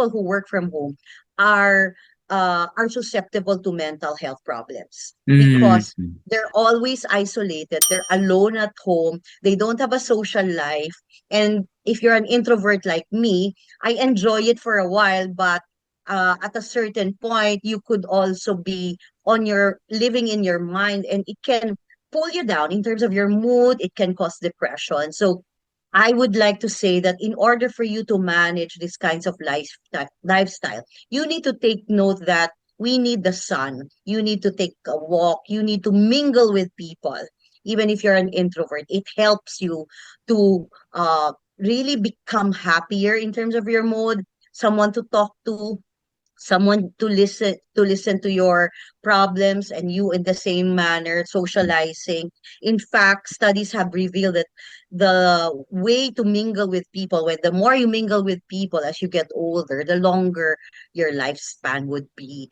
people who work from home are susceptible to mental health problems Mm. because they're always isolated. They're alone at home. They don't have a social life. And if you're an introvert like me, I enjoy it for a while, but at a certain point, you could also be on your living in your mind, and it can pull you down in terms of your mood. It can cause depression. So I would like to say that in order for you to manage these kinds of lifestyle, you need to take note that we need the sun. You need to take a walk. You need to mingle with people. Even if you're an introvert, it helps you to really become happier in terms of your mood, someone to talk to, someone to listen to your problems, and you in the same manner socializing. In fact, studies have revealed that the way to mingle with people, when the more you mingle with people as you get older, the longer your lifespan would be.